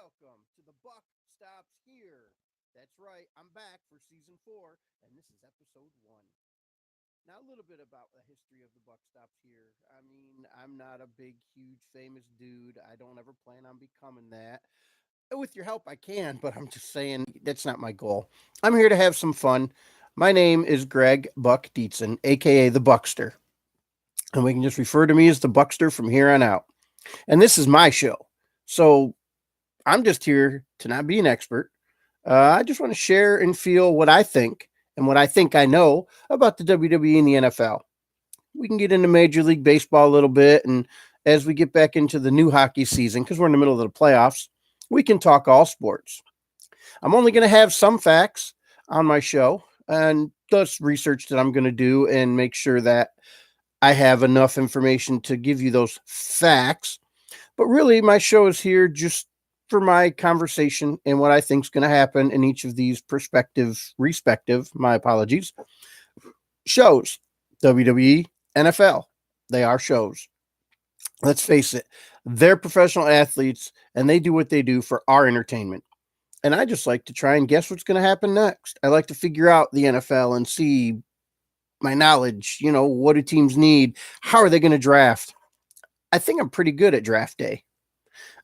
welcome to The Buck Stops Here. That's right, I'm back for season 4, and this is episode 1. Now, a little bit about the history of The Buck Stops Here. I mean, I'm not a big, huge, famous dude. I don't ever plan on becoming that. With your help, I can, but I'm just saying that's not my goal. I'm here to have some fun. My name is Greg Buck Dietzen, aka The Buckster, and we can just refer to me as The Buckster from here on out. And this is my show. So I'm just here to not be an expert. I just want to share and feel what I think and what I think I know about the WWE and the NFL. We can get into Major League Baseball a little bit. And as we get back into the new hockey season, because we're in the middle of the playoffs, we can talk all sports. I'm only going to have some facts on my show and thus research that I'm going to do and make sure that I have enough information to give you those facts. But really, my show is here just for my conversation and what I think is going to happen in each of these respective, my apologies, shows. WWE, NFL, they are shows. Let's face it, they're professional athletes and they do what they do for our entertainment. And I just like to try and guess what's going to happen next. I like to figure out the NFL and see my knowledge. What do teams need? How are they going to draft? I think I'm pretty good at draft day.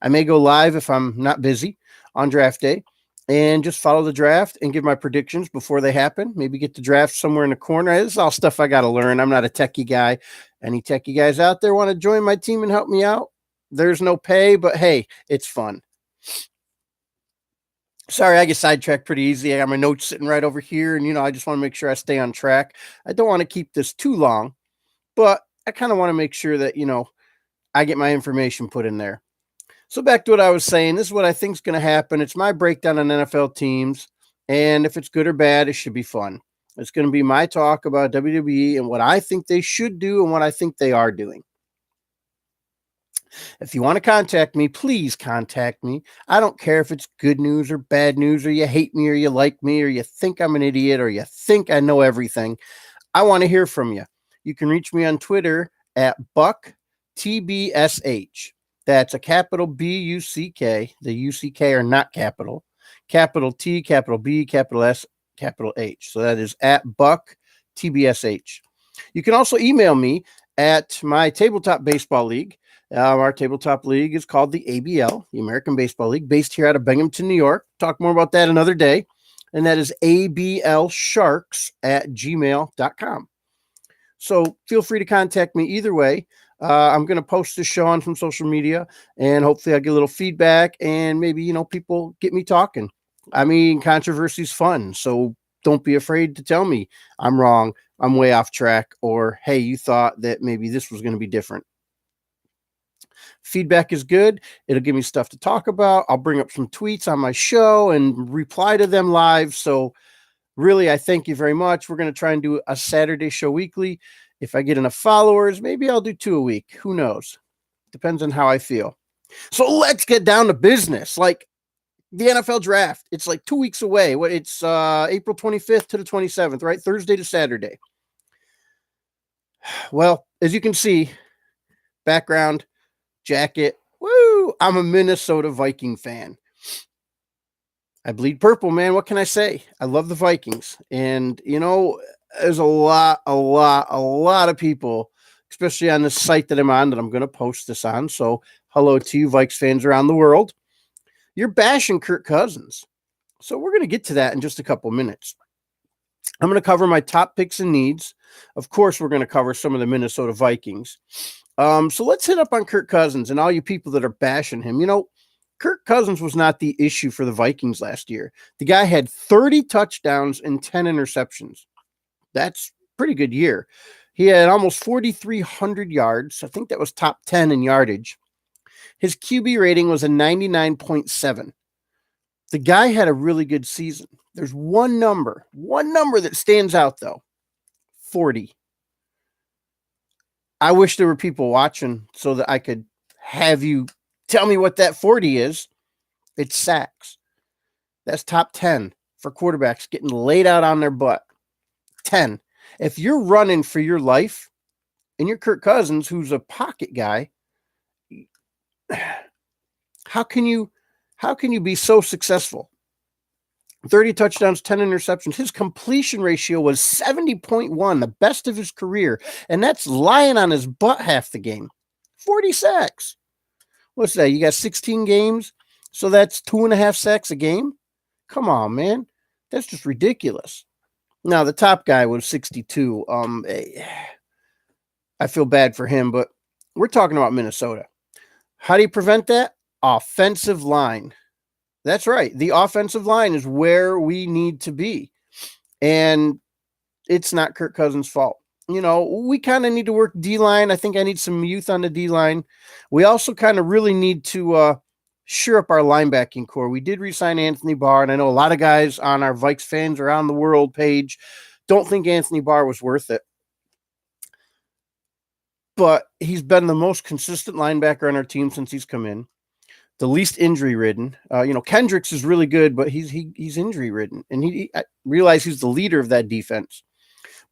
I may go live if I'm not busy on draft day and just follow the draft and give my predictions before they happen. Maybe get the draft somewhere in the corner. This is all stuff I got to learn. I'm not a techie guy. Any techie guys out there want to join my team and help me out? There's no pay, but hey, it's fun. Sorry, I get sidetracked pretty easy. I got my notes sitting right over here, and I just want to make sure I stay on track. I don't want to keep this too long, but I kind of want to make sure that, I get my information put in there. So back to what I was saying, this is what I think is going to happen. It's my breakdown on NFL teams, and if it's good or bad, it should be fun. It's going to be my talk about WWE and what I think they should do and what I think they are doing. If you want to contact me, please contact me. I don't care if it's good news or bad news, or you hate me or you like me, or you think I'm an idiot, or you think I know everything. I want to hear from you. You can reach me on Twitter at Buck TBSH. That's a capital B-U-C-K. The U-C-K are not capital. Capital T, capital B, capital S, capital H. So that is at Buck TBSH. You can also email me at my Tabletop Baseball League. Our tabletop league is called the ABL, the American Baseball League, based here out of Binghamton, New York. Talk more about that another day. And that is ablsharks@gmail.com. So feel free to contact me either way. I'm going to post this show on some social media, and hopefully I'll get a little feedback, and maybe, people get me talking. I mean, controversy is fun, so don't be afraid to tell me I'm wrong, I'm way off track, or, hey, you thought that maybe this was going to be different. Feedback is good. It'll give me stuff to talk about. I'll bring up some tweets on my show and reply to them live. So really, I thank you very much. We're going to try and do a Saturday show weekly. If I get enough followers, maybe I'll do 2 a week. Who knows? Depends on how I feel. So let's get down to business. Like the NFL draft, it's like 2 weeks away. It's April 25th to the 27th, right? Thursday to Saturday. Well, as you can see, background, jacket, woo! I'm a Minnesota Viking fan. I bleed purple, man. What can I say? I love the Vikings. And, there's a lot of people, especially on the site that I'm on, that I'm going to post this on. So hello to you Vikes fans around the world. You're bashing Kirk Cousins. So we're going to get to that in just a couple minutes. I'm going to cover my top picks and needs. Of course, we're going to cover some of the Minnesota Vikings. So let's hit up on Kirk Cousins and all you people that are bashing him. Kirk Cousins was not the issue for the Vikings last year. The guy had 30 touchdowns and 10 interceptions. That's a pretty good year. He had almost 4,300 yards. I think that was top 10 in yardage. His QB rating was a 99.7. The guy had a really good season. There's one number that stands out, though. 40. I wish there were people watching so that I could have you tell me what that 40 is. It's sacks. That's top 10 for quarterbacks getting laid out on their butt. 10. If you're running for your life and you're Kirk Cousins, who's a pocket guy, how can you How can you be so successful? 30 touchdowns, 10 interceptions. His completion ratio was 70.1, the best of his career. And that's lying on his butt half the game. 40 sacks. What's that? You got 16 games? So that's 2.5 sacks a game? Come on, man. That's just ridiculous. Now, the top guy was 62. I feel bad for him, but we're talking about Minnesota. How do you prevent that? Offensive line. That's right. The offensive line is where we need to be. And it's not Kirk Cousins' fault. We kind of need to work D-line. I think I need some youth on the D-line. We also kind of really need to shore up our linebacking core. We did re-sign Anthony Barr, and I know a lot of guys on our Vikes fans around the world page don't think Anthony Barr was worth it. But he's been the most consistent linebacker on our team since he's come in. The least injury ridden. Kendricks is really good, but he's injury ridden, and I realize he's the leader of that defense.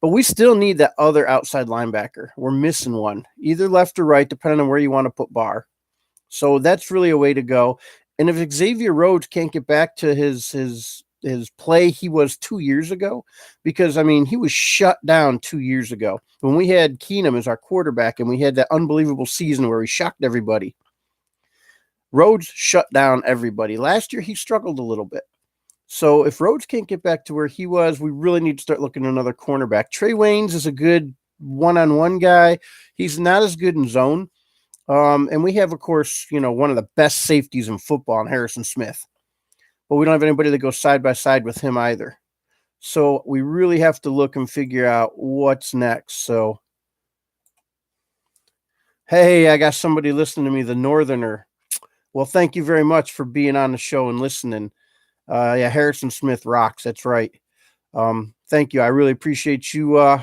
But we still need that other outside linebacker. We're missing one, either left or right, depending on where you want to put Barr. So that's really a way to go. And if Xavier Rhodes can't get back to his play he was 2 years ago, because he was shut down 2 years ago when we had Keenum as our quarterback, and we had that unbelievable season where he shocked everybody. Rhodes shut down everybody. Last year, he struggled a little bit. So if Rhodes can't get back to where he was, we really need to start looking at another cornerback. Trey Waynes is a good one-on-one guy. He's not as good in zone. And we have, of course, one of the best safeties in football in Harrison Smith. But we don't have anybody that goes side by side with him either. So we really have to look and figure out what's next. So, hey, I got somebody listening to me, the Northerner. Well, thank you very much for being on the show and listening. Harrison Smith rocks. That's right. Thank you. I really appreciate you,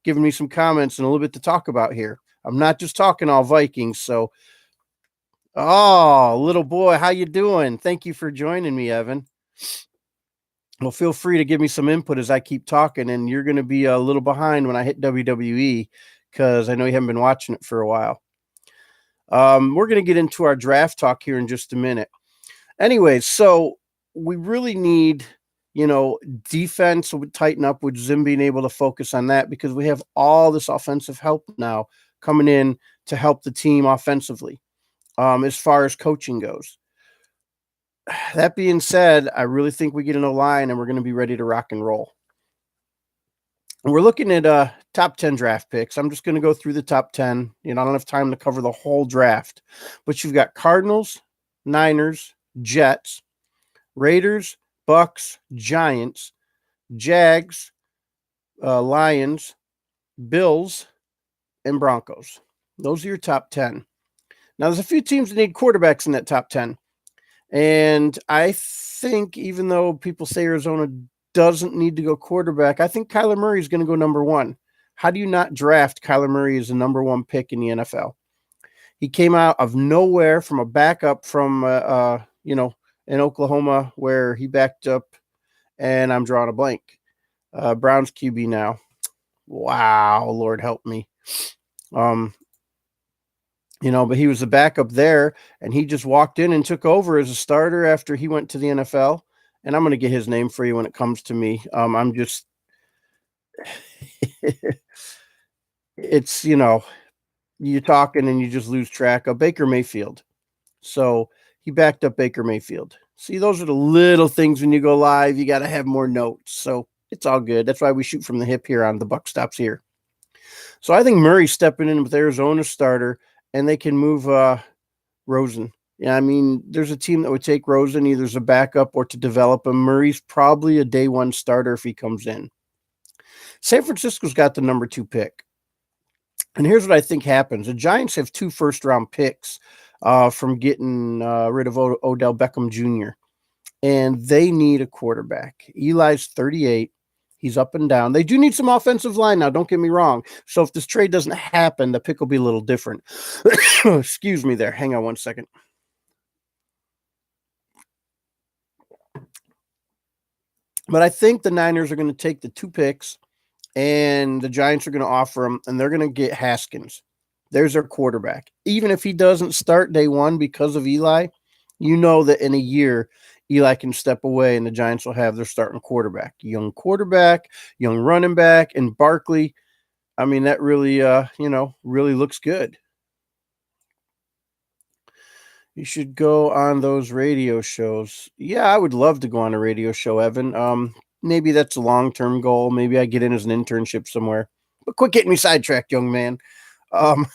giving me some comments and a little bit to talk about here. I'm not just talking all Vikings. So, little boy, how you doing? Thank you for joining me, Evan. Well, feel free to give me some input as I keep talking, and you're going to be a little behind when I hit WWE because I know you haven't been watching it for a while. We're going to get into our draft talk here in just a minute. Anyways, so we really need, defense would tighten up with Zim being able to focus on that because we have all this offensive help now coming in to help the team offensively as far as coaching goes. That being said, I really think we get an O-line and we're going to be ready to rock and roll. We're looking at top 10 draft picks. I'm just going to go through the top 10. I don't have time to cover the whole draft. But you've got Cardinals, Niners, Jets, Raiders, Bucks, Giants, Jags, Lions, Bills, and Broncos. Those are your top 10. Now, there's a few teams that need quarterbacks in that top 10. And I think even though people say Arizona doesn't need to go quarterback, I think Kyler Murray is going to go number one. How do you not draft Kyler Murray as the number one pick in the NFL? He came out of nowhere from a backup from, in Oklahoma where he backed up, and I'm drawing a blank. Browns QB now. Wow, Lord help me. But he was a backup there, and he just walked in and took over as a starter after he went to the NFL. And I'm going to get his name for you when it comes to me. I'm just, it's, you're talking and you just lose track of Baker Mayfield. So he backed up Baker Mayfield. See, those are the little things when you go live. You got to have more notes. So it's all good. That's why we shoot from the hip here on the Buck Stops here. So I think Murray's stepping in with Arizona starter, and they can move Rosen. Yeah, there's a team that would take Rosen either as a backup or to develop him. Murray's probably a day one starter if he comes in. San Francisco's got the number 2 pick. And here's what I think happens. The Giants have 2 first-round picks from getting rid of Odell Beckham Jr., and they need a quarterback. Eli's 38. He's up and down. They do need some offensive line now, don't get me wrong. So if this trade doesn't happen, the pick will be a little different. Excuse me there. Hang on one second. But I think the Niners are going to take the 2 picks, and the Giants are going to offer them, and they're going to get Haskins. There's their quarterback. Even if he doesn't start day one because of Eli, you know that in a year, Eli can step away and the Giants will have their starting quarterback, young running back, and Barkley. I mean, that really, really looks good. You should go on those radio shows. Yeah, I would love to go on a radio show, Evan. Maybe that's a long-term goal. Maybe I get in as an internship somewhere. But quit getting me sidetracked, young man. Um,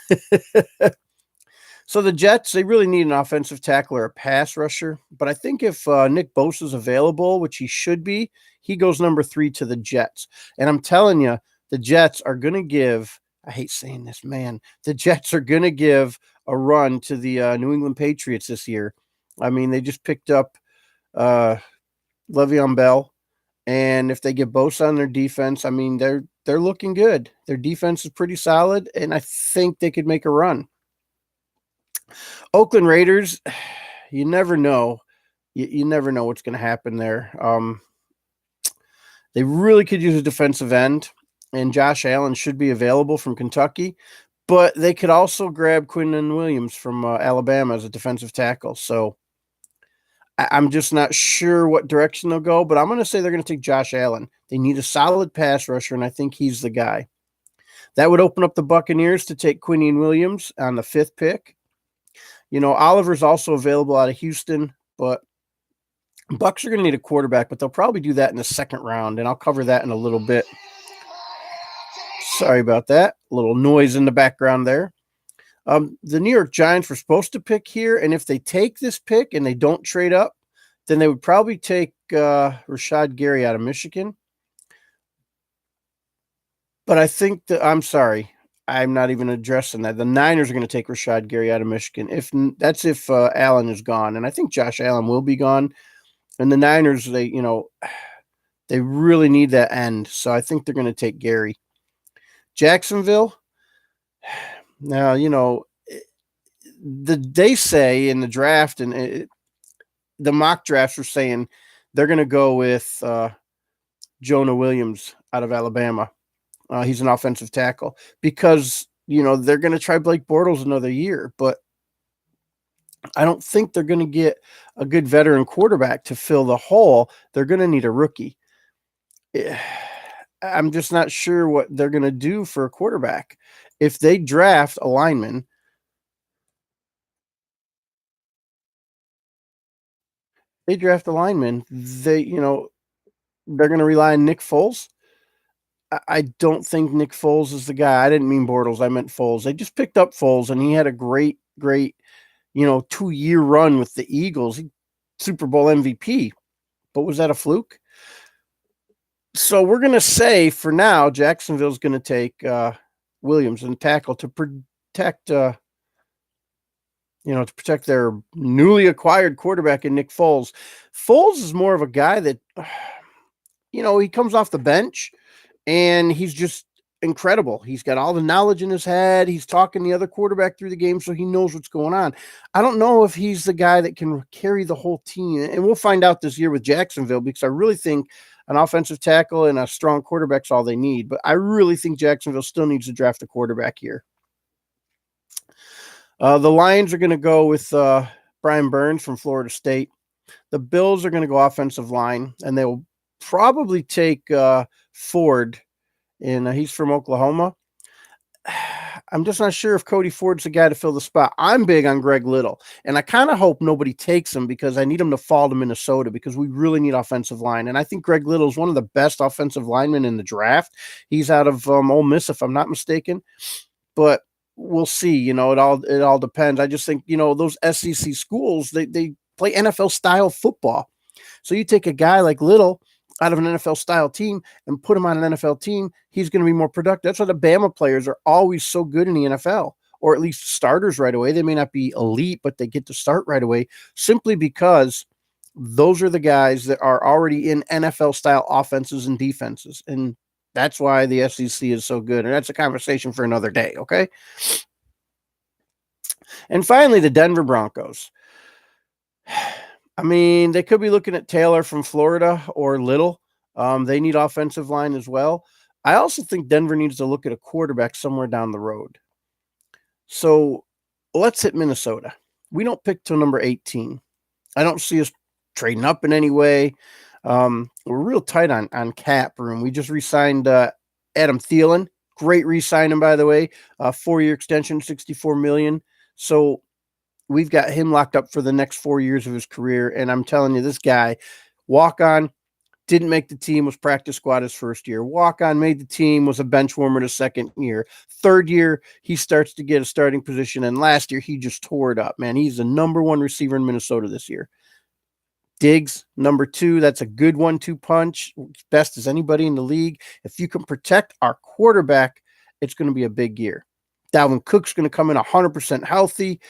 So the Jets, they really need an offensive tackle or a pass rusher. But I think if Nick Bosa's available, which he should be, he goes number 3 to the Jets. And I'm telling you, the Jets are going to give, I hate saying this, man, the Jets are going to give a run to the New England Patriots this year. I mean, they just picked up uh, Le'Veon Bell. And if they get Bosa on their defense, I mean, they're looking good. Their defense is pretty solid, and I think they could make a run. Oakland Raiders, you never know. You never know what's going to happen there. They really could use a defensive end, and Josh Allen should be available from Kentucky, but they could also grab Quinnen Williams from Alabama as a defensive tackle. So I'm just not sure what direction they'll go, but I'm going to say they're going to take Josh Allen. They need a solid pass rusher, and I think he's the guy. That would open up the Buccaneers to take Quinnen Williams on the 5th pick. You know, Oliver's also available out of Houston, but Bucks are going to need a quarterback, but they'll probably do that in the 2nd round, and I'll cover that in a little bit. Sorry about that. A little noise in the background there. The New York Giants were supposed to pick here, and if they take this pick and they don't trade up, then they would probably take Rashad Gary out of Michigan. But I think that, I'm sorry, I'm not even addressing that. The Niners are going to take Rashad Gary out of Michigan. If Allen is gone, and I think Josh Allen will be gone. And the Niners, they really need that end. So I think they're going to take Gary. Jacksonville. Now, they say in the draft and the mock drafts are saying they're going to go with Jonah Williams out of Alabama. He's an offensive tackle because, they're going to try Blake Bortles another year, but I don't think they're going to get a good veteran quarterback to fill the hole. They're going to need a rookie. I'm just not sure what they're going to do for a quarterback. If they draft a lineman, they're going to rely on Nick Foles. I don't think Nick Foles is the guy. I didn't mean Bortles. I meant Foles. They just picked up Foles, and he had a great, 2-year run with the Eagles. Super Bowl MVP. But was that a fluke? So we're going to say for now, Jacksonville's going to take Williams and tackle to protect, to protect their newly acquired quarterback in Nick Foles. Foles is more of a guy that, he comes off the bench and he's just incredible. He's got all the knowledge in his head. He's talking the other quarterback through the game, so he knows what's going on. I don't know if he's the guy that can carry the whole team, and we'll find out this year with Jacksonville, because I really think an offensive tackle and a strong quarterback's all they need. But I really think Jacksonville still needs to draft a quarterback here. The Lions are going to go with Brian Burns from Florida State. The Bills are going to go offensive line, and they will probably take Ford, and he's from Oklahoma. I'm just not sure if Cody Ford's the guy to fill the spot. I'm big on Greg Little, and I kind of hope nobody takes him because I need him to fall to Minnesota because we really need offensive line. And I think Greg Little is one of the best offensive linemen in the draft. He's out of Ole Miss, if I'm not mistaken. But we'll see. It all depends. I just think, those SEC schools, they play NFL style football. So you take a guy like Little out of an NFL style team and put him on an NFL team, he's going to be more productive. That's why the Bama players are always so good in the NFL, or at least starters right away. They may not be elite, but they get to start right away simply because those are the guys that are already in NFL style offenses and defenses. And that's why the SEC is so good. And that's a conversation for another day. Okay. And finally, the Denver Broncos. I mean, they could be looking at Taylor from Florida or Little. They need offensive line as well. I also think Denver needs to look at a quarterback somewhere down the road. So let's hit Minnesota. We don't pick till number 18. I don't see us trading up in any way. We're real tight on cap room. We just re-signed Adam Thielen. Great re-signing, by the way. 4-year extension, $64 million. So we've got him locked up for the next 4 years of his career. And I'm telling you, this guy, walk on, didn't make the team, was practice squad his first year. Walk on, made the team, was a bench warmer the second year. Third year, he starts to get a starting position. And last year, he just tore it up, man. He's the number one receiver in Minnesota this year. Diggs, number 2. That's a good 1-2 punch. Best as anybody in the league. If you can protect our quarterback, it's going to be a big year. Dalvin Cook's going to come in 100% healthy.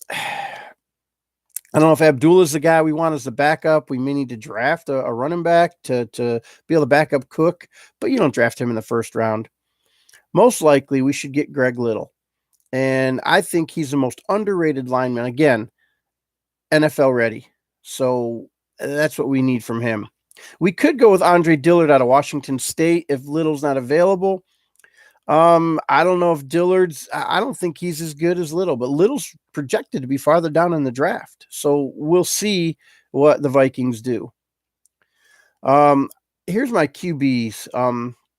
I don't know if Abdullah's the guy we want as the backup. We may need to draft a running back to be able to back up Cook, but you don't draft him in the first round. Most likely, we should get Greg Little. And I think he's the most underrated lineman. Again, NFL ready. So that's what we need from him. We could go with Andre Dillard out of Washington State if Little's not available. I don't know if Dillard's, I don't think he's as good as Little, but Little's projected to be farther down in the draft. So we'll see what the Vikings do. Here's my QBs.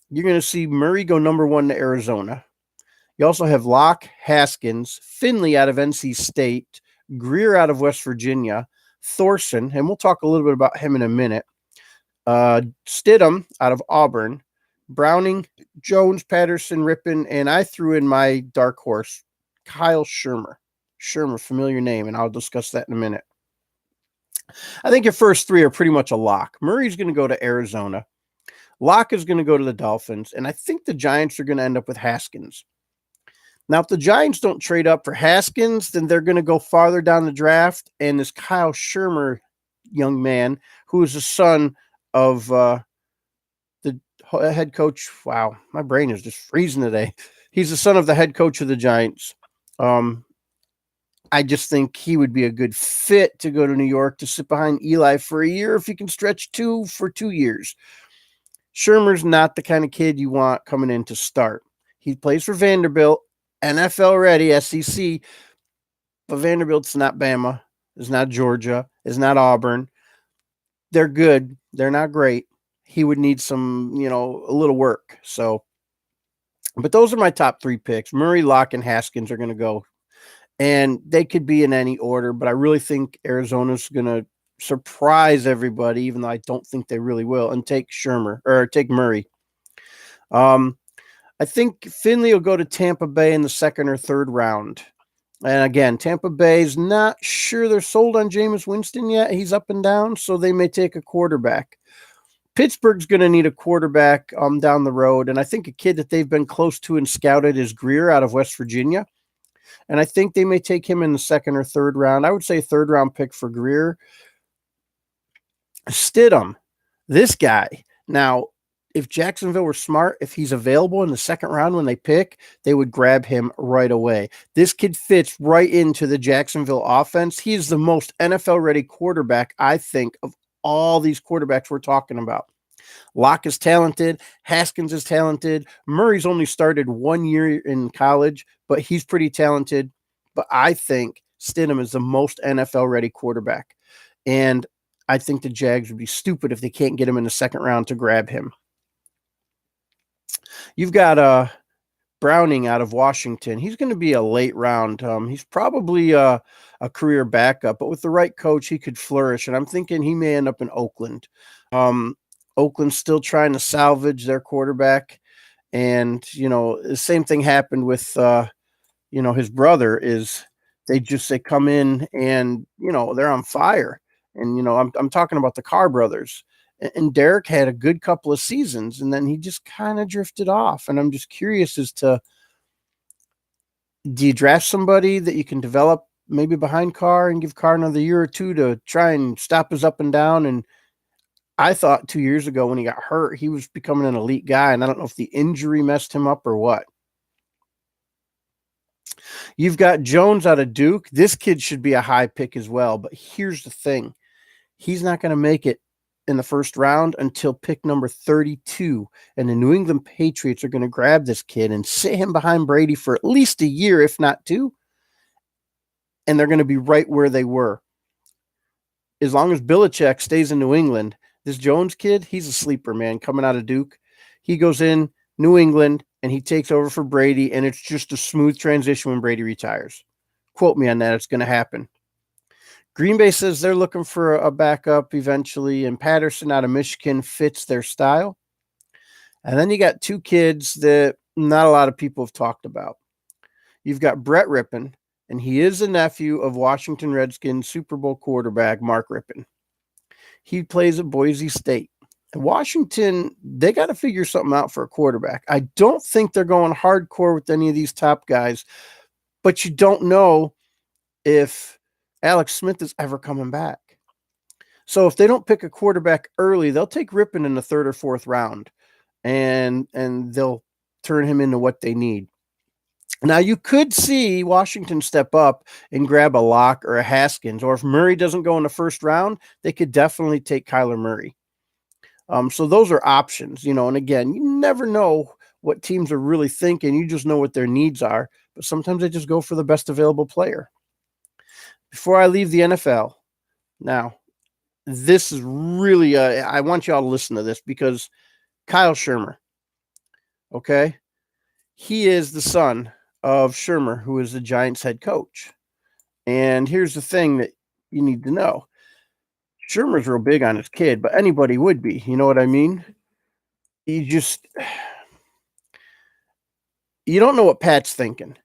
You're going to see Murray go number 1 to Arizona. You also have Locke, Haskins, Finley out of NC State, Greer out of West Virginia, Thorson, and we'll talk a little bit about him in a minute. Stidham out of Auburn, Browning, Jones, Patterson, Rippon, and I threw in my dark horse, Kyle Shermer. Shermer, familiar name, and I'll discuss that in a minute. I think your first 3 are pretty much a lock. Murray's going to go to Arizona. Locke is going to go to the Dolphins, and I think the Giants are going to end up with Haskins. Now, if the Giants don't trade up for Haskins, then they're going to go farther down the draft, and this Kyle Shermer young man, who is the son of the head coach. Wow, my brain is just freezing today. He's the son of the head coach of the Giants. I just think he would be a good fit to go to New York to sit behind Eli for a year if he can stretch 2 for 2 years. Shermer's not the kind of kid you want coming in to start. He plays for Vanderbilt, NFL ready, SEC, but Vanderbilt's not Bama, it's not Georgia, it's not Auburn. They're good. They're not great. He would need some, a little work. So, but those are my top 3 picks. Murray, Locke, and Haskins are going to go. And they could be in any order, but I really think Arizona's going to surprise everybody, even though I don't think they really will, and take Murray. I think Finley will go to Tampa Bay in the 2nd or 3rd round. And again, Tampa Bay's not sure they're sold on Jameis Winston yet. He's up and down, so they may take a quarterback. Pittsburgh's going to need a quarterback down the road, and I think a kid that they've been close to and scouted is Greer out of West Virginia. And I think they may take him in the 2nd or 3rd round. I would say 3rd round pick for Greer. Stidham, this guy. Now, if Jacksonville were smart, if he's available in the 2nd round when they pick, they would grab him right away. This kid fits right into the Jacksonville offense. He is the most NFL-ready quarterback, I think, of all these quarterbacks we're talking about. Locke is talented. Haskins is talented. Murray's only started 1 year in college, but he's pretty talented. But I think Stidham is the most NFL-ready quarterback. And I think the Jags would be stupid if they can't get him in the 2nd round to grab him. You've got Browning out of Washington. He's going to be a late round. He's probably a career backup, but with the right coach, he could flourish. And I'm thinking he may end up in Oakland. Oakland's still trying to salvage their quarterback. And, the same thing happened with, his brother is they come in and, they're on fire. And, I'm talking about the Carr brothers. And Derek had a good couple of seasons, and then he just kind of drifted off. And I'm just curious as to, do you draft somebody that you can develop maybe behind Carr and give Carr another year or 2 to try and stop his up and down? And I thought 2 years ago when he got hurt, he was becoming an elite guy, and I don't know if the injury messed him up or what. You've got Jones out of Duke. This kid should be a high pick as well, but here's the thing. He's not going to make it in the 1st round until pick number 32, and the New England Patriots are going to grab this kid and sit him behind Brady for at least a year, if not 2, and they're going to be right where they were. as long as Belichick stays in New England, this Jones kid, he's a sleeper, man, coming out of Duke. He goes in New England and he takes over for Brady, and it's just a smooth transition when Brady retires. Quote me on that. It's going to happen. Green Bay says they're looking for a backup eventually, and Patterson out of Michigan fits their style. And then you got two kids that not a lot of people have talked about. You've got Brett Rippon, and he is the nephew of Washington Redskins Super Bowl quarterback Mark Rippon. He plays at Boise State. And Washington, they got to figure something out for a quarterback. I don't think they're going hardcore with any of these top guys, but you don't know if Alex Smith is ever coming back. So if they don't pick a quarterback early, they'll take Rippon in the third or fourth round, and they'll turn him into what they need. Now, you could see Washington step up and grab a Locke or a Haskins, or if Murray doesn't go in the first round, they could definitely take Kyler Murray. So those are options, and again, you never know what teams are really thinking. You just know what their needs are, but sometimes they just go for the best available player. Before I leave the NFL, now, this is really, I want y'all to listen to this because Kyle Shurmur, okay? He is the son of Shurmur, who is the Giants head coach. And here's the thing that you need to know. Shurmur's real big on his kid, but anybody would be. You know what I mean? You don't know what Pat's thinking.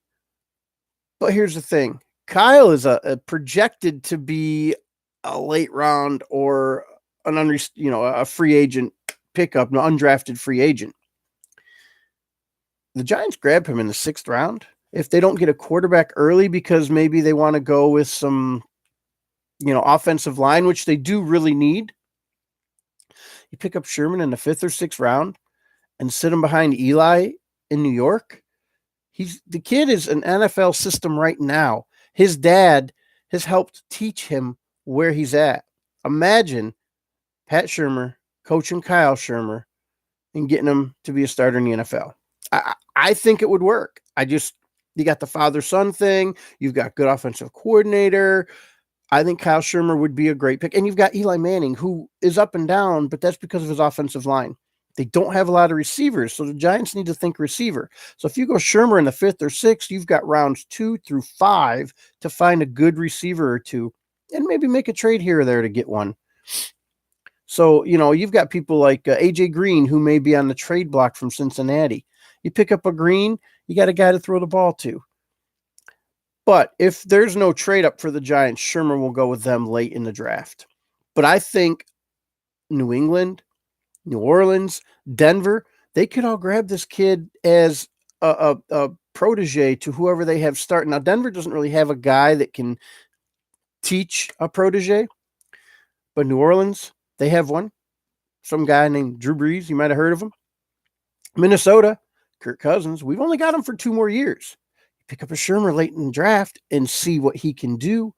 But here's the thing. Kyle is a projected to be a late round or a free agent pickup, an undrafted free agent. The Giants grab him in the 6th round. If they don't get a quarterback early because maybe they want to go with some, offensive line, which they do really need, you pick up Sherman in the 5th or 6th round and sit him behind Eli in New York. The kid is an NFL system right now. His dad has helped teach him where he's at. Imagine Pat Shurmur coaching Kyle Shurmur and getting him to be a starter in the NFL. I think it would work. You got the father-son thing. You've got good offensive coordinator. I think Kyle Shurmur would be a great pick. And you've got Eli Manning, who is up and down, but that's because of his offensive line. They don't have a lot of receivers, so the Giants need to think receiver. So if you go Shurmur in the 5th or 6th, you've got rounds 2 through 5 to find a good receiver or two and maybe make a trade here or there to get one. So, you've got people like A.J. Green, who may be on the trade block from Cincinnati. You pick up a Green, you got a guy to throw the ball to. But if there's no trade up for the Giants, Shurmur will go with them late in the draft. But I think New England, New Orleans, Denver, they could all grab this kid as a protege to whoever they have starting. Now, Denver doesn't really have a guy that can teach a protege, but New Orleans, they have one. Some guy named Drew Brees, you might have heard of him. Minnesota, Kirk Cousins, we've only got him for 2 more years. Pick up a Shurmur late in the draft and see what he can do.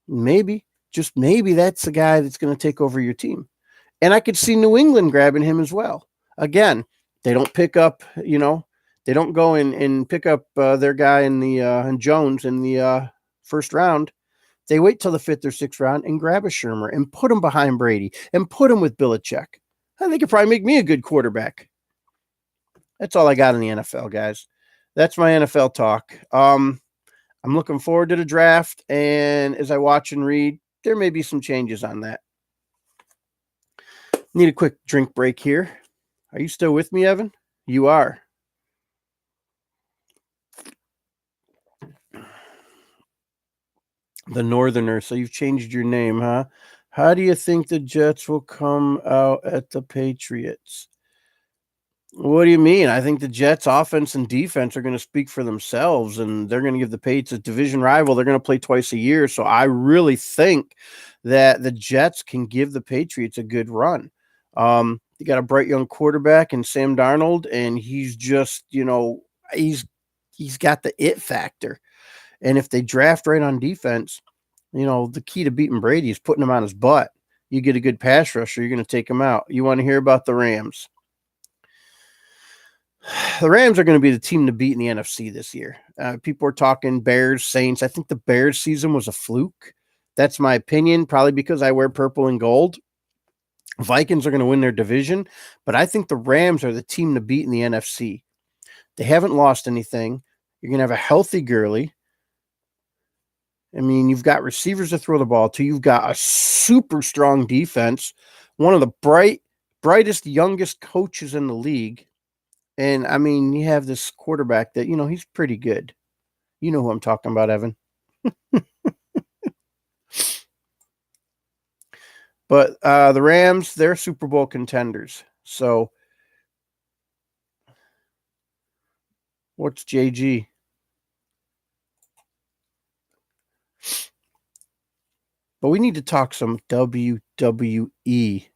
Maybe, just maybe that's the guy that's going to take over your team. And I could see New England grabbing him as well. Again, they don't pick up, they don't go and pick up their guy in Jones in the 1st round. They wait till the 5th or 6th round and grab a Shurmur and put him behind Brady and put him with Belichick. I think it could probably make me a good quarterback. That's all I got in the NFL, guys. That's my NFL talk. I'm looking forward to the draft, and as I watch and read, there may be some changes on that. Need a quick drink break here. Are you still with me, Evan? You are. The Northerner. So you've changed your name, huh? How do you think the Jets will come out at the Patriots? What do you mean? I think the Jets' offense and defense are going to speak for themselves, and they're going to give the Patriots a division rival. They're going to play twice a year. So I really think that the Jets can give the Patriots a good run. You got a bright young quarterback in Sam Darnold, and he's just, he's got the it factor. And if they draft right on defense, the key to beating Brady is putting him on his butt. You get a good pass rusher, you're going to take him out. You want to hear about the Rams? The Rams are going to be the team to beat in the NFC this year. People are talking Bears, Saints. I think the Bears season was a fluke. That's my opinion, probably because I wear purple and gold. Vikings are going to win their division, but I think the Rams are the team to beat in the NFC. They haven't lost anything. You're going to have a healthy Gurley. I mean, you've got receivers to throw the ball to. You've got a super strong defense, one of the brightest, youngest coaches in the league. And I mean, you have this quarterback that, he's pretty good. You know who I'm talking about, Evan. But the Rams, they're Super Bowl contenders. So what's JG? But we need to talk some WWE.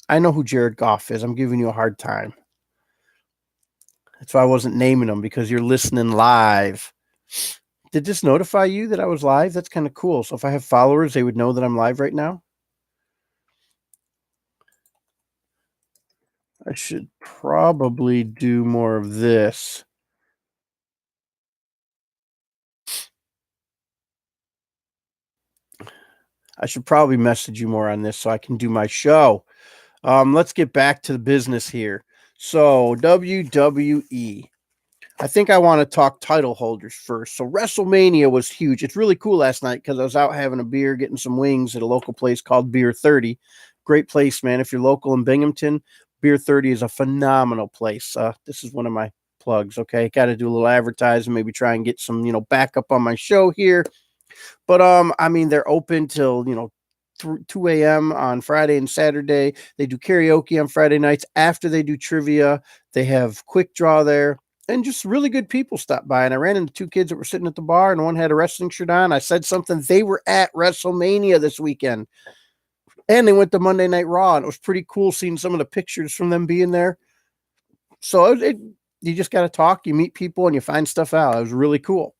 I know who Jared Goff is. I'm giving you a hard time. That's why I wasn't naming them, because you're listening live. Did this notify you that I was live? That's kind of cool. So if I have followers, they would know that I'm live right now. I should probably do more of this. I should probably message you more on this so I can do my show. Let's get back to the business here. So WWE. I think I want to talk title holders first. So WrestleMania was huge. It's really cool last night because I was out having a beer, getting some wings at a local place called Beer 30. Great place, man. If you're local in Binghamton, Beer 30 is a phenomenal place. This is one of my plugs, okay? Got to do a little advertising, maybe try and get some, backup on my show here. But I mean, they're open till 2 a.m. on Friday and Saturday. They do karaoke on Friday nights. After they do trivia, they have quick draw there. And just really good people stopped by. And I ran into two kids that were sitting at the bar, and one had a wrestling shirt on. I said something. They were at WrestleMania this weekend. And they went to Monday Night Raw. And it was pretty cool seeing some of the pictures from them being there. So you just got to talk. You meet people and you find stuff out. It was really cool.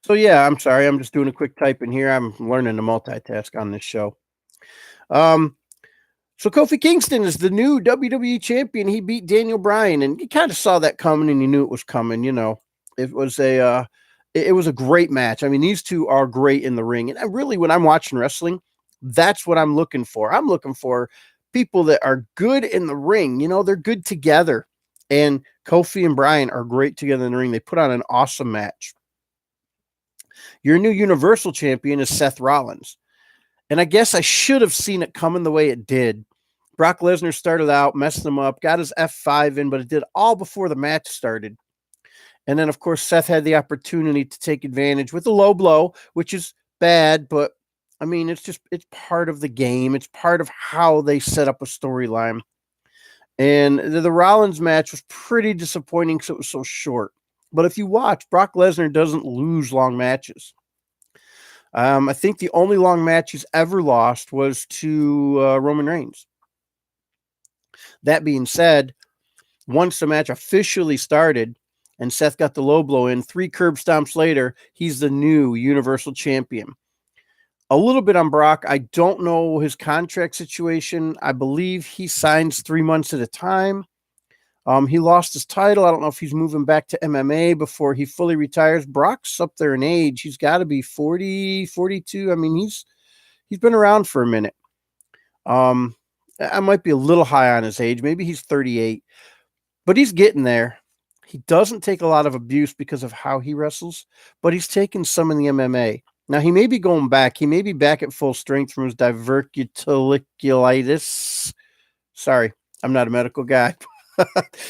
So, yeah, I'm sorry. I'm just doing a quick type in here. I'm learning to multitask on this show. So Kofi Kingston is the new WWE champion. He beat Daniel Bryan, and you kind of saw that coming, and you knew it was coming. It was a great match. I mean, these two are great in the ring, and really, when I'm watching wrestling, that's what I'm looking for. I'm looking for people that are good in the ring. They're good together, and Kofi and Bryan are great together in the ring. They put on an awesome match. Your new Universal Champion is Seth Rollins. And I guess I should have seen it coming the way it did. Brock Lesnar started out, messed him up, got his F5 in, but it did all before the match started. And then, of course, Seth had the opportunity to take advantage with a low blow, which is bad, but I mean, it's part of the game. It's part of how they set up a storyline. And the Rollins match was pretty disappointing because it was so short. But if you watch, Brock Lesnar doesn't lose long matches. I think the only long match he's ever lost was to Roman Reigns. That being said, once the match officially started and Seth got the low blow in, 3 curb stomps later, he's the new Universal Champion. A little bit on Brock. I don't know his contract situation. I believe he signs 3 months at a time. He lost his title. I don't know if he's moving back to MMA before he fully retires. Brock's up there in age. He's got to be 40, 42. I mean, he's been around for a minute. I might be a little high on his age. Maybe he's 38, but he's getting there. He doesn't take a lot of abuse because of how he wrestles, but he's taken some in the MMA. Now, he may be going back. He may be back at full strength from his diverticulitis. Sorry, I'm not a medical guy.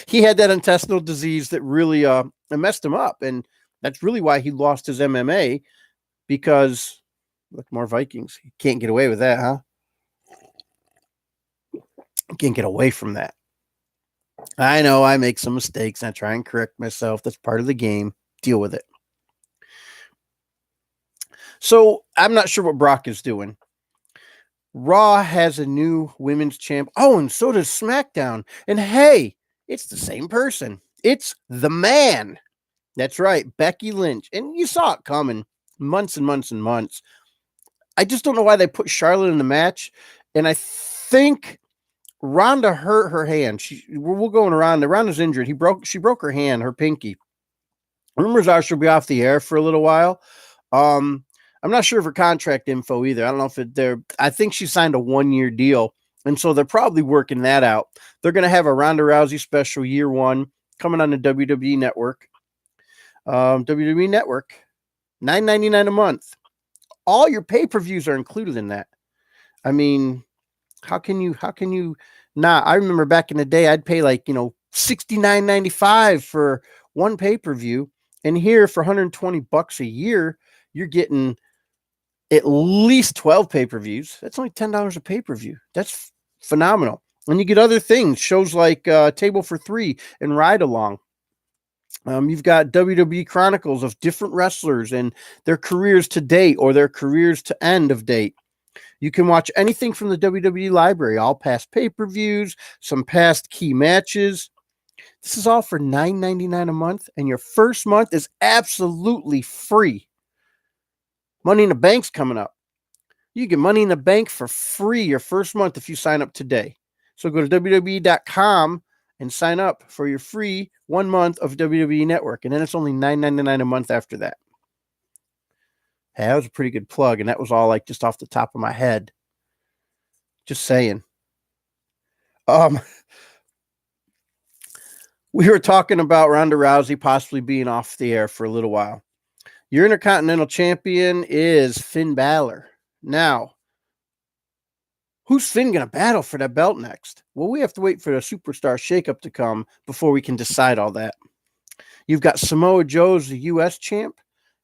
He had that intestinal disease that really messed him up, and that's really why he lost his MMA, because look, more Vikings. He can't get away with that, huh? Can't get away from that. I know I make some mistakes. I try and correct myself. That's part of the game. Deal with it. So I'm not sure what Brock is doing. Raw has a new women's champ. Oh, and so does SmackDown. And hey, it's the same person. It's the man. That's right, Becky Lynch. And you saw it coming months and months and months. I just don't know why they put Charlotte in the match. And I think Ronda hurt her hand. We're going around. Ronda's injured. She broke her hand, her pinky. Rumors are she'll be off the air for a little while. Um, I'm not sure of her contract info either. I don't know if they're. I think she signed a 1-year deal, and so they're probably working that out. They're going to have a Ronda Rousey special year one coming on the WWE Network. WWE Network, $9.99 a month. All your pay-per-views are included in that. I mean, how can you not? I remember back in the day, I'd pay like, $69.95 for one pay-per-view. And here for $120 a year, you're getting at least 12 pay-per-views. That's only $10 a pay-per-view. That's phenomenal. And you get other things, shows like Table for Three and Ride Along. You've got WWE Chronicles of different wrestlers and their careers to date or their careers to end of date. You can watch anything from the WWE library, all past pay-per-views, some past key matches. This is all for $9.99 a month, and your first month is absolutely free. Money in the Bank's coming up. You get Money in the Bank for free your first month if you sign up today. So go to WWE.com and sign up for your free 1 month of WWE Network, and then it's only $9.99 a month after that. Hey, that was a pretty good plug, and that was all like just off the top of my head. Just saying. We were talking about Ronda Rousey possibly being off the air for a little while. Your Intercontinental Champion is Finn Balor. Now, who's Finn going to battle for that belt next? Well, we have to wait for the superstar shakeup to come before we can decide all that. You've got Samoa Joe as the U.S. champ,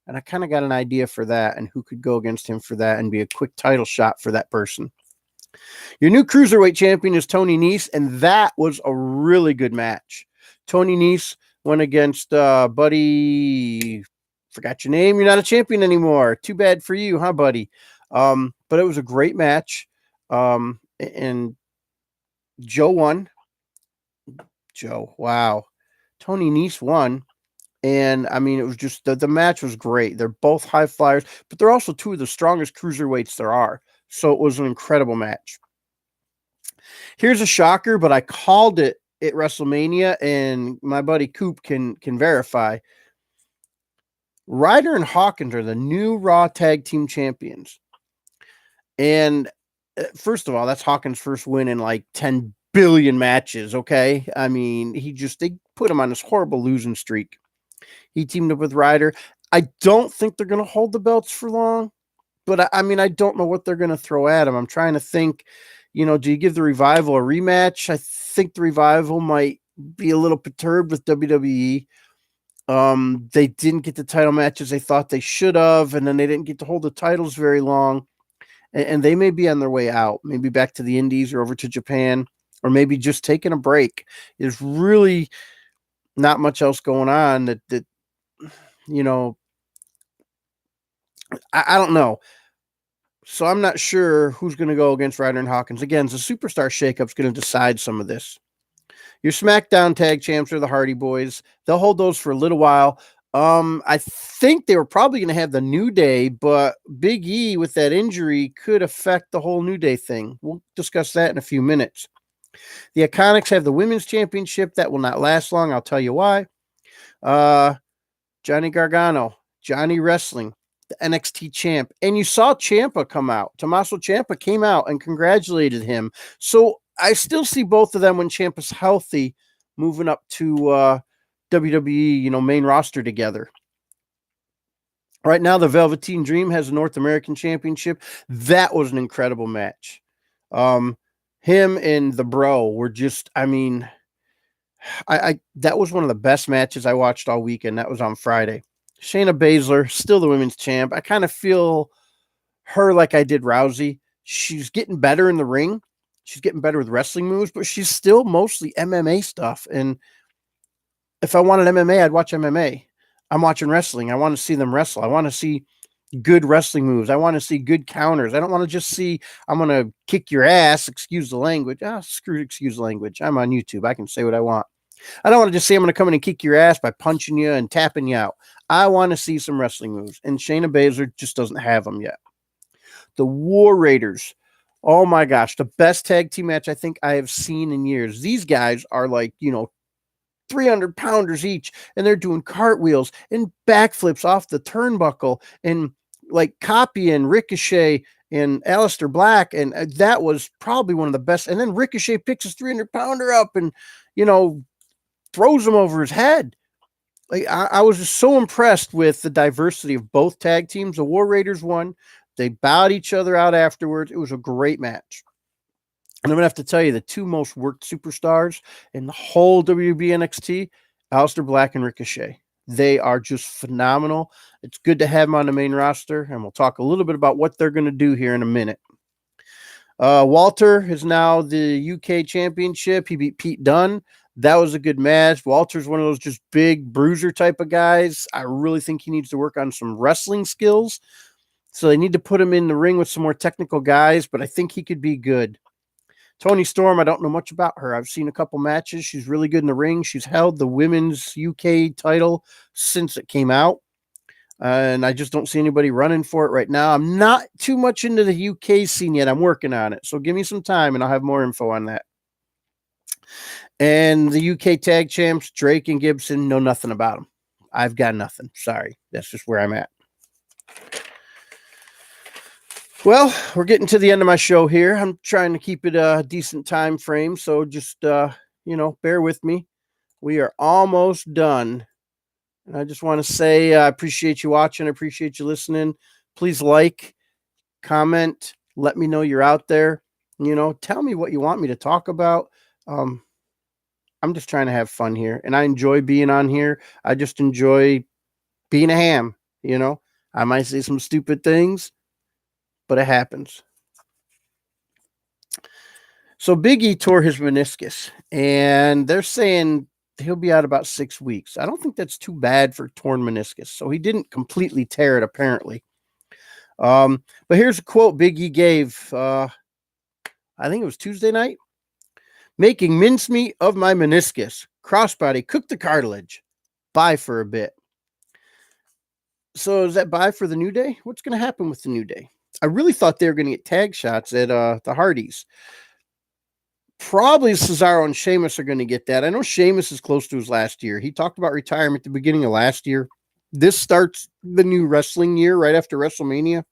and I kind of got an idea for that and who could go against him for that and be a quick title shot for that person. Your new Cruiserweight champion is Tony Nese, and that was a really good match. Tony Nese went against Buddy. Forgot your name. You're not a champion anymore. Too bad for you, huh, buddy? But it was a great match. And Joe won. Wow. Tony Nese won. And I mean, it was just the match was great. They're both high flyers, but they're also two of the strongest cruiserweights there are. So it was an incredible match. Here's a shocker, but I called it at WrestleMania, and my buddy Coop can verify. Ryder and Hawkins are the new Raw Tag Team Champions. And first of all, that's Hawkins' first win in like 10 billion matches, okay? I mean, they put him on this horrible losing streak. He teamed up with Ryder. I don't think they're going to hold the belts for long, but I mean, I don't know what they're going to throw at him. I'm trying to think, do you give the Revival a rematch? I think the Revival might be a little perturbed with WWE. They didn't get the title matches they thought they should have, and then they didn't get to hold the titles very long. And they may be on their way out, maybe back to the Indies or over to Japan, or maybe just taking a break. There's really not much else going on that I don't know. So I'm not sure who's going to go against Ryder and Hawkins. Again, the superstar shakeup is going to decide some of this. Your SmackDown tag champs are the Hardy Boys. They'll hold those for a little while. I think they were probably going to have the New Day, but Big E with that injury could affect the whole New Day thing. We'll discuss that in a few minutes. The Iconics have the Women's Championship. That will not last long. I'll tell you why. Johnny Gargano, Johnny Wrestling, the NXT champ. And you saw Ciampa come out. Tommaso Ciampa came out and congratulated him. So I still see both of them when Ciampa's healthy moving up to WWE, main roster together. Right now, the Velveteen Dream has a North American Championship. That was an incredible match. Him and the Bro were just, I mean, I that was one of the best matches I watched all weekend. That was on Friday. Shayna Baszler, still the women's champ. I kind of feel her like I did Rousey. She's getting better in the ring. She's getting better with wrestling moves, but she's still mostly MMA stuff. And if I wanted MMA, I'd watch MMA. I'm watching wrestling. I want to see them wrestle. I want to see good wrestling moves. I want to see good counters. I don't want to just see, I'm going to kick your ass. Excuse the language. Excuse the language. I'm on YouTube. I can say what I want. I don't want to just say I'm going to come in and kick your ass by punching you and tapping you out. I want to see some wrestling moves. And Shayna Baszler just doesn't have them yet. The War Raiders. Oh my gosh. The best tag team match I think I have seen in years. These guys are like, 300 pounders each, and they're doing cartwheels and backflips off the turnbuckle and like copying Ricochet and Aleister Black. And that was probably one of the best. And then Ricochet picks his 300 pounder up and, throws him over his head. Like I was just so impressed with the diversity of both tag teams. The War Raiders won. They bowed each other out afterwards. It was a great match. And I'm going to have to tell you, the two most worked superstars in the whole WB NXT, Aleister Black and Ricochet. They are just phenomenal. It's good to have them on the main roster, and we'll talk a little bit about what they're going to do here in a minute. Walter is now the UK championship. He beat Pete Dunne. That was a good match. Walter's one of those just big bruiser type of guys. I really think he needs to work on some wrestling skills. So they need to put him in the ring with some more technical guys, but I think he could be good. Toni Storm, I don't know much about her. I've seen a couple matches. She's really good in the ring. She's held the women's UK title since it came out. And I just don't see anybody running for it right now. I'm not too much into the UK scene yet. I'm working on it. So give me some time and I'll have more info on that. And the UK tag champs, Drake and Gibson, know nothing about them. I've got nothing. Sorry. That's just where I'm at. Well, we're getting to the end of my show here. I'm trying to keep it a decent time frame. So just, bear with me. We are almost done. And I just want to say I appreciate you watching. I appreciate you listening. Please like, comment, let me know you're out there. Tell me what you want me to talk about. I'm just trying to have fun here. And I enjoy being on here. I just enjoy being a ham. I might say some stupid things, but it happens. So Big E tore his meniscus, and they're saying he'll be out about 6 weeks. I don't think that's too bad for torn meniscus. So he didn't completely tear it, apparently. But here's a quote Big E gave, I think it was Tuesday night. Making mincemeat of my meniscus. Crossbody, cook the cartilage. Bye for a bit. So is that bye for the New Day? What's going to happen with the New Day? I really thought they were going to get tag shots at the Hardys. Probably Cesaro and Sheamus are going to get that. I know Sheamus is close to his last year. He talked about retirement at the beginning of last year. This starts the new wrestling year right after WrestleMania.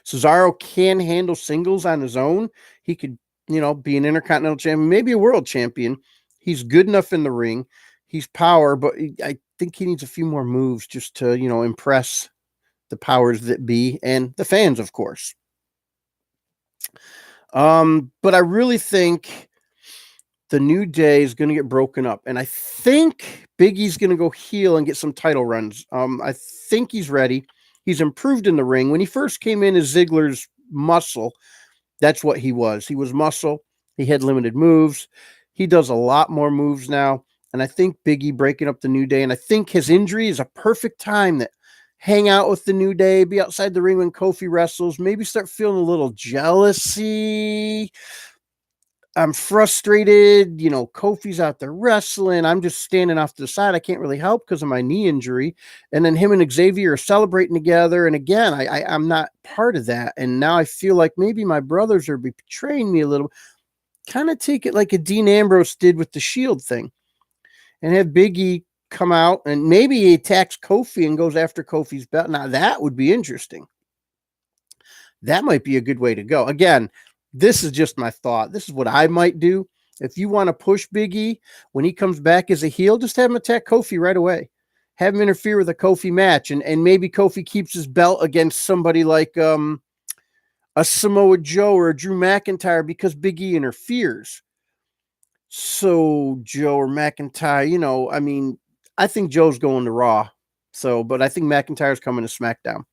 Cesaro can handle singles on his own. He could, be an Intercontinental champion, maybe a world champion. He's good enough in the ring. He's power, but I think he needs a few more moves just to, impress the powers that be and the fans, of course. But I really think the New Day is going to get broken up, and I think Big E's going to go heel and get some title runs. I think he's ready. He's improved in the ring. When he first came in as Ziggler's muscle, that's what he was. He was muscle. He had limited moves. He does a lot more moves now, and I think Big E breaking up the New Day, and I think his injury is a perfect time that hang out with the New Day, be outside the ring when Kofi wrestles, maybe start feeling a little jealousy. I'm frustrated. Kofi's out there wrestling. I'm just standing off to the side. I can't really help because of my knee injury. And then him and Xavier are celebrating together. And again, I'm not part of that. And now I feel like maybe my brothers are betraying me a little. Kind of take it like a Dean Ambrose did with the Shield thing and have Big E come out and maybe he attacks Kofi and goes after Kofi's belt. Now that would be interesting. That might be a good way to go. Again, this is just my thought. This is what I might do. If you want to push Big E when he comes back as a heel, just have him attack Kofi right away. Have him interfere with a Kofi match. And maybe Kofi keeps his belt against somebody like a Samoa Joe or a Drew McIntyre because Big E interferes. So Joe or McIntyre, I think Joe's going to Raw. But I think McIntyre's coming to SmackDown.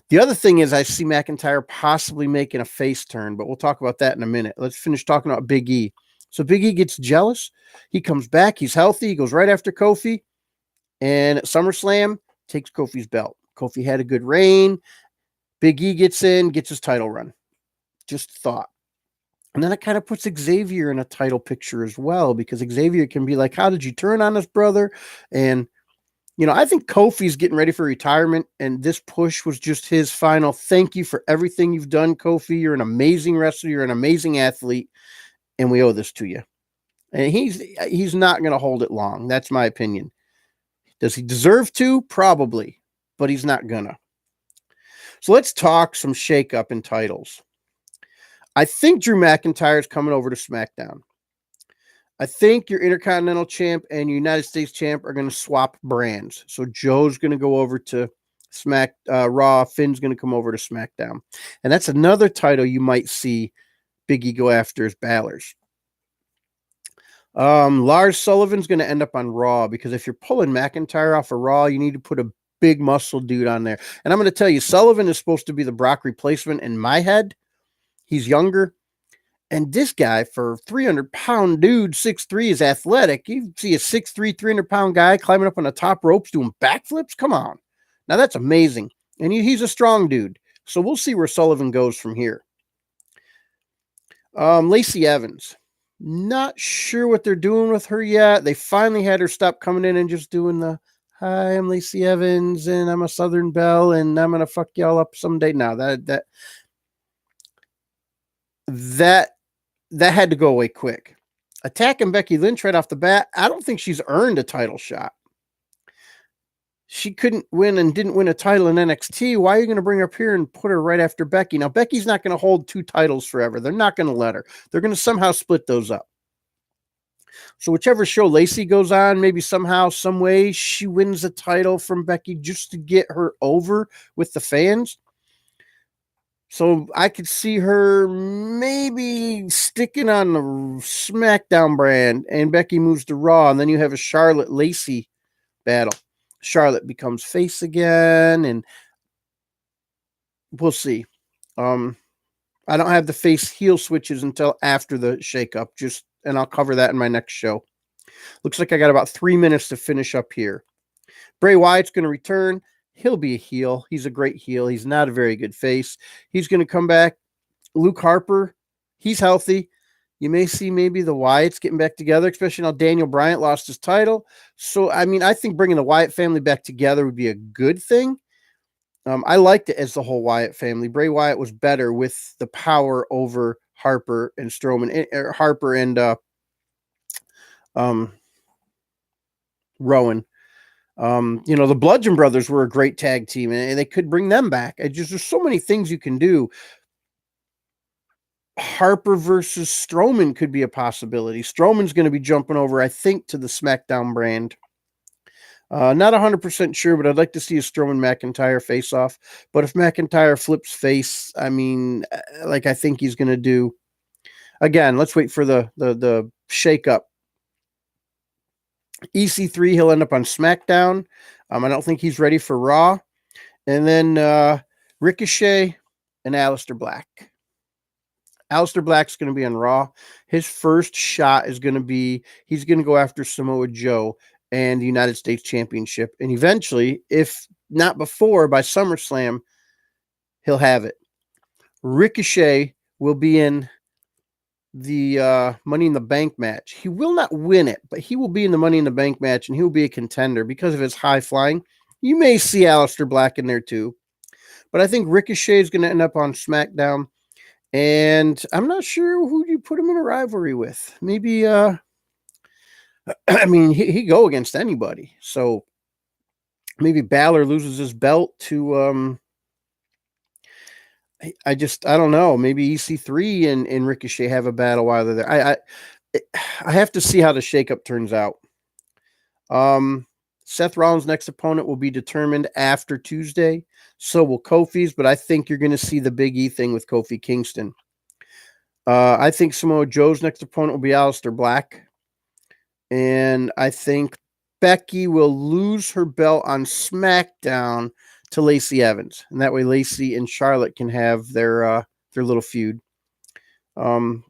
The other thing is I see McIntyre possibly making a face turn, but we'll talk about that in a minute. Let's finish talking about Big E. So Big E gets jealous. He comes back. He's healthy. He goes right after Kofi. And at SummerSlam, takes Kofi's belt. Kofi had a good reign. Big E gets in, gets his title run. Just thought. And then it kind of puts Xavier in a title picture as well, because Xavier can be like, how did you turn on us, brother? And, I think Kofi's getting ready for retirement, and this push was just his final thank you for everything you've done, Kofi. You're an amazing wrestler. You're an amazing athlete, and we owe this to you. and he's not going to hold it long. That's my opinion. Does he deserve to? Probably, but he's not gonna. So let's talk some shakeup in titles. I think Drew McIntyre is coming over to SmackDown. I think your Intercontinental Champ and your United States Champ are going to swap brands. So Joe's going to go over to Raw. Finn's going to come over to SmackDown. And that's another title you might see Big E go after is Balor's. Lars Sullivan's going to end up on Raw because if you're pulling McIntyre off of Raw, you need to put a big muscle dude on there. And I'm going to tell you, Sullivan is supposed to be the Brock replacement in my head. He's younger. And this guy, for 300-pound dude, 6'3", is athletic. You see a 6'3", 300-pound guy climbing up on the top ropes doing backflips? Come on. Now, that's amazing. And he's a strong dude. So we'll see where Sullivan goes from here. Lacey Evans. Not sure what they're doing with her yet. They finally had her stop coming in and just doing the, hi, I'm Lacey Evans, and I'm a Southern Belle, and I'm going to fuck y'all up someday. Now, that had to go away quick. Attacking Becky Lynch right off the bat, I don't think she's earned a title shot. She couldn't win and didn't win a title in NXT. Why are you going to bring her up here and put her right after Becky? Now, Becky's not going to hold 2 titles forever. They're not going to let her. They're going to somehow split those up. So whichever show Lacey goes on, maybe somehow, some way, she wins a title from Becky just to get her over with the fans. So I could see her maybe sticking on the SmackDown brand and Becky moves to Raw. And then you have a Charlotte-Lacey battle. Charlotte becomes face again, and we'll see. I don't have the face heel switches until after the shakeup, and I'll cover that in my next show. Looks like I got about 3 minutes to finish up here. Bray Wyatt's going to return. He'll be a heel. He's a great heel. He's not a very good face. He's going to come back. Luke Harper, he's healthy. You may see maybe the Wyatts getting back together, especially now Daniel Bryan lost his title. So, I mean, I think bringing the Wyatt family back together would be a good thing. I liked it as the whole Wyatt family. Bray Wyatt was better with the power over Harper and Strowman, Harper and Rowan. The Bludgeon Brothers were a great tag team, and they could bring them back. There's so many things you can do. Harper versus Strowman could be a possibility. Strowman's going to be jumping over, I think, to the SmackDown brand. Not 100% sure, but I'd like to see a Strowman-McIntyre face-off. But if McIntyre flips face, I mean, like I think he's going to do. Again, let's wait for the shake-up. EC3, he'll end up on SmackDown. I don't think he's ready for Raw. And then Ricochet and Aleister Black. Aleister Black's going to be on Raw. His first shot is going to be, he's going to go after Samoa Joe and the United States Championship. And eventually, if not before, by SummerSlam, he'll have it. Ricochet will be in the Money in the Bank match. He will not win it, but he will be in the Money in the Bank match, and he will be a contender because of his high flying. You may see Aleister Black in there too. But I think Ricochet is going to end up on SmackDown. And I'm not sure who you put him in a rivalry with. Maybe, I mean, he go against anybody. So maybe Balor loses his belt to, I don't know. Maybe EC3 and Ricochet have a battle while they're there. I have to see how the shakeup turns out. Seth Rollins' next opponent will be determined after Tuesday. So will Kofi's, but I think you're going to see the Big E thing with Kofi Kingston. I think Samoa Joe's next opponent will be Aleister Black. And I think Becky will lose her belt on SmackDown to Lacey Evans. And that way Lacey and Charlotte can have their little feud. I'm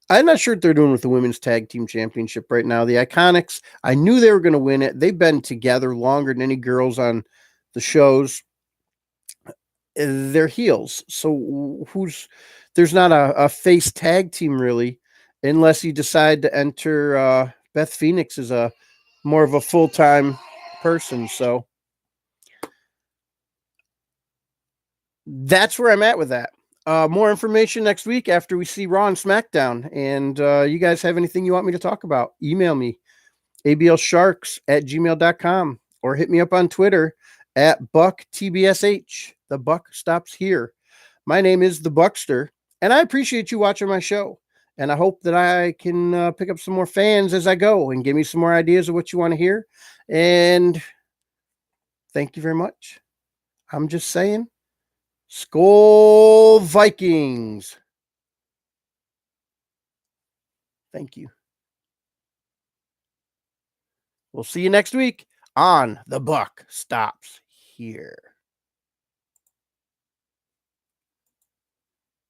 not sure what they're doing with the Women's Tag Team Championship right now. The Iconics, I knew they were going to win it. They've been together longer than any girls on the shows. They're heels. So there's not a face tag team really, unless you decide to enter Beth Phoenix as a more of a full-time person. So that's where I'm at with that. More information next week after we see Raw and SmackDown. And you guys have anything you want me to talk about, email me, ablsharks@gmail.com, or hit me up on Twitter at BuckTBSH. The Buck stops here. My name is The Buckster, and I appreciate you watching my show. And I hope that I can pick up some more fans as I go and give me some more ideas of what you want to hear. And thank you very much. I'm just saying, Skol Vikings. Thank you. We'll see you next week on The Buck Stops Here.